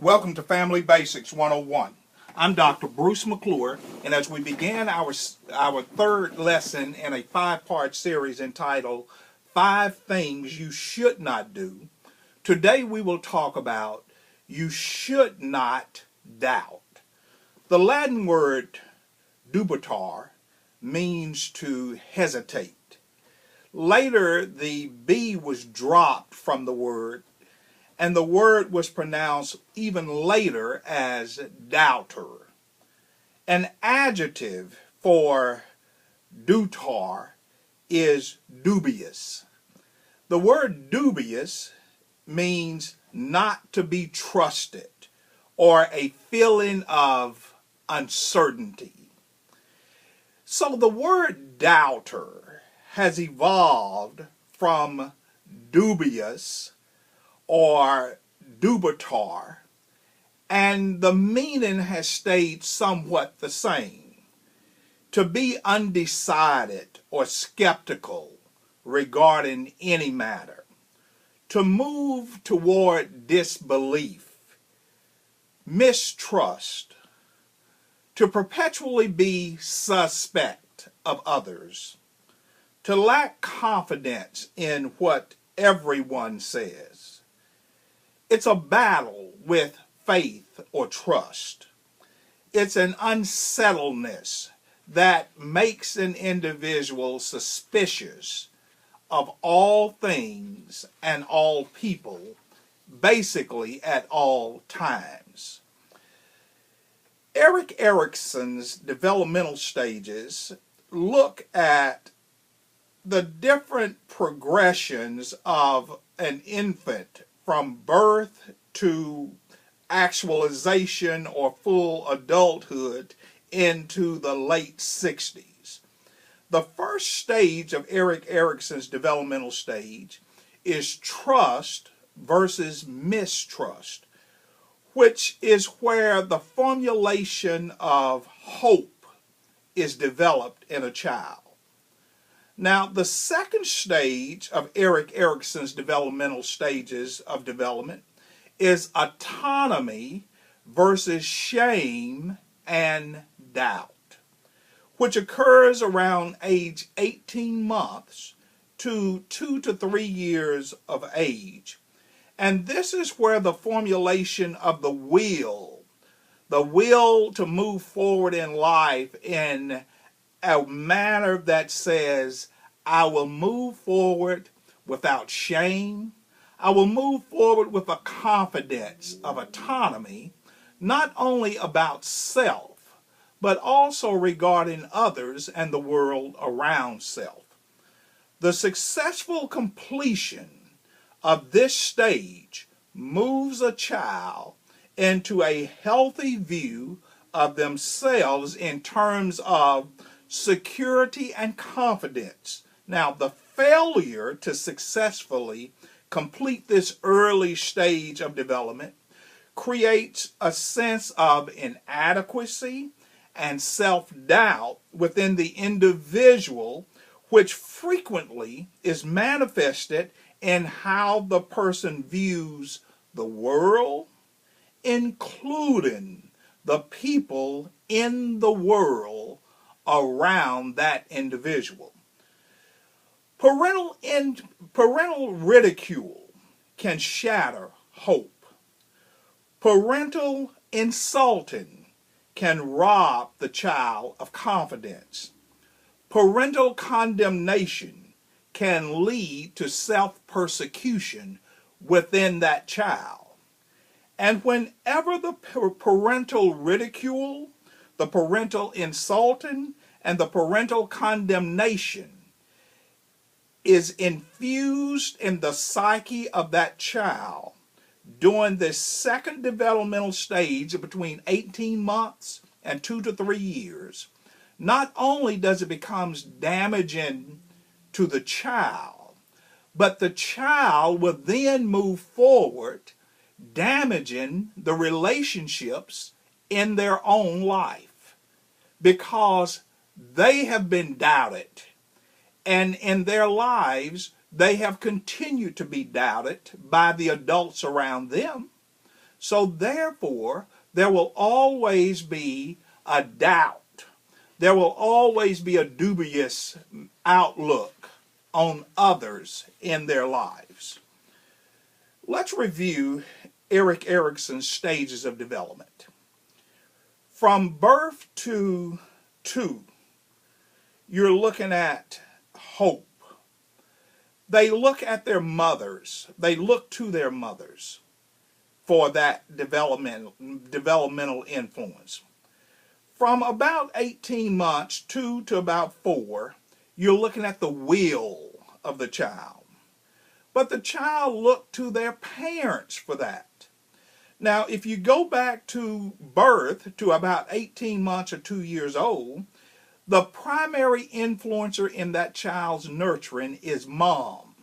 Welcome to Family Basics 101. I'm Dr. Bruce McClure, and as we begin our third lesson in a five-part series entitled 5 Things You Should Not Do, today we will talk about you should not doubt. The Latin word dubitar means to hesitate. Later, the B was dropped from the word, and the word was pronounced even later as doubter. An adjective for dubitar is dubious. The word dubious means not to be trusted or a feeling of uncertainty. So the word doubter has evolved from dubious or dubitar, and the meaning has stayed somewhat the same. To be undecided or skeptical regarding any matter. To move toward disbelief, mistrust. To perpetually be suspect of others. To lack confidence in what everyone says. It's a battle with faith or trust. It's an unsettledness that makes an individual suspicious of all things and all people, basically at all times. Erik Erikson's developmental stages look at the different progressions of an infant from birth to actualization or full adulthood into the late 60s. The first stage of Erik Erikson's developmental stage is trust versus mistrust, which is where the formulation of hope is developed in a child. Now, the second stage of Erik Erikson's developmental stages of development is autonomy versus shame and doubt, which occurs around age 18 months to 2 to 3 years of age. And this is where the formulation of the will to move forward in life in a manner that says, I will move forward without shame. I will move forward with a confidence of autonomy, not only about self, but also regarding others and the world around self. The successful completion of this stage moves a child into a healthy view of themselves in terms of security and confidence. Now, the failure to successfully complete this early stage of development creates a sense of inadequacy and self-doubt within the individual, which frequently is manifested in how the person views the world, including the people in the world around that individual. Parental ridicule can shatter hope. Parental insulting can rob the child of confidence. Parental condemnation can lead to self-persecution within that child. And whenever the parental ridicule, the parental insulting, and the parental condemnation is infused in the psyche of that child during this second developmental stage between 18 months and 2 to 3 years, not only does it become damaging to the child, but the child will then move forward damaging the relationships in their own life because they have been doubted, and in their lives they have continued to be doubted by the adults around them. So therefore, there will always be a doubt. There will always be a dubious outlook on others in their lives. Let's review Erik Erikson's stages of development. From birth to 2, you're looking at hope. They look at their mothers. They look to their mothers for that developmental influence. From about 18 months, 2 to about 4, you're looking at the will of the child. But the child looked to their parents for that. Now, if you go back to birth, to about 18 months or 2 years old, the primary influencer in that child's nurturing is mom.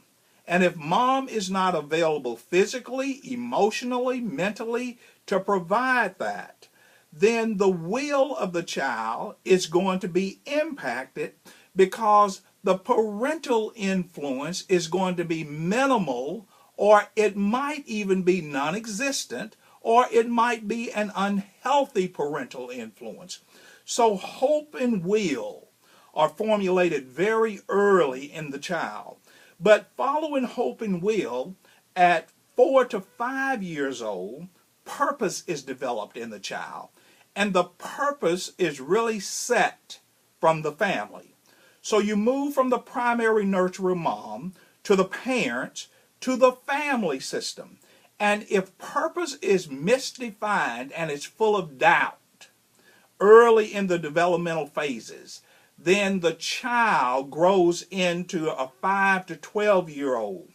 And if mom is not available physically, emotionally, mentally to provide that, then the will of the child is going to be impacted because the parental influence is going to be minimal, or it might even be non-existent, or it might be an unhealthy parental influence. So hope and will are formulated very early in the child. But following hope and will, at 4 to 5 years old, purpose is developed in the child. And the purpose is really set from the family. So you move from the primary nurturer mom to the parents to the family system. And if purpose is misdefined and it's full of doubt early in the developmental phases, then the child grows into a 5 to 12-year-old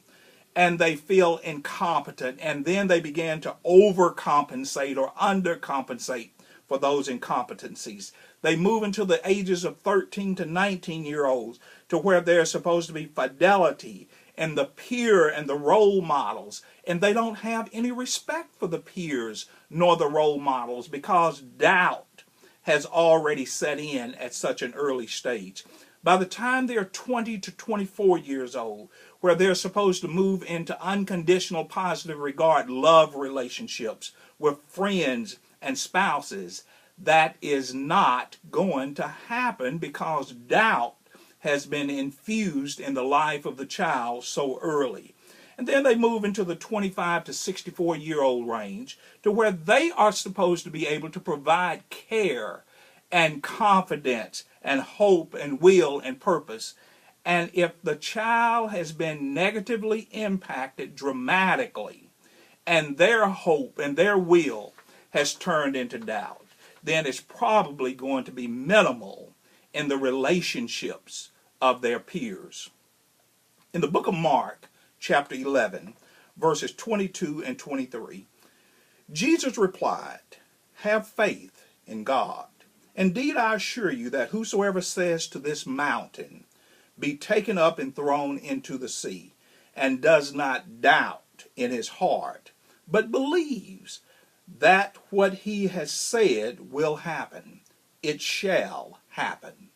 and they feel incompetent, and then they begin to overcompensate or undercompensate for those incompetencies. They move into the ages of 13 to 19-year-olds to where there's supposed to be fidelity and the peer and the role models, and they don't have any respect for the peers nor the role models because doubt has already set in at such an early stage. By the time they're 20 to 24 years old, where they're supposed to move into unconditional positive regard, love relationships with friends and spouses, that is not going to happen because doubt has been infused in the life of the child so early. And then they move into the 25 to 64-year-old range to where they are supposed to be able to provide care and confidence and hope and will and purpose. And if the child has been negatively impacted dramatically and their hope and their will has turned into doubt, then it's probably going to be minimal in the relationships of their peers. In the book of Mark, chapter 11, verses 22 and 23, Jesus replied, "Have faith in God. Indeed, I assure you that whosoever says to this mountain, be taken up and thrown into the sea, and does not doubt in his heart, but believes that what he has said will happen, it shall happen."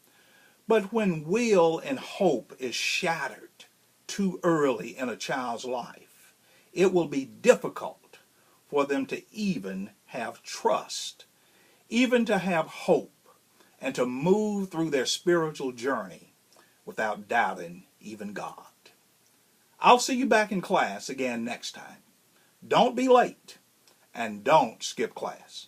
But when will and hope is shattered too early in a child's life, it will be difficult for them to even have trust, even to have hope, and to move through their spiritual journey without doubting even God. I'll see you back in class again next time. Don't be late, and don't skip class.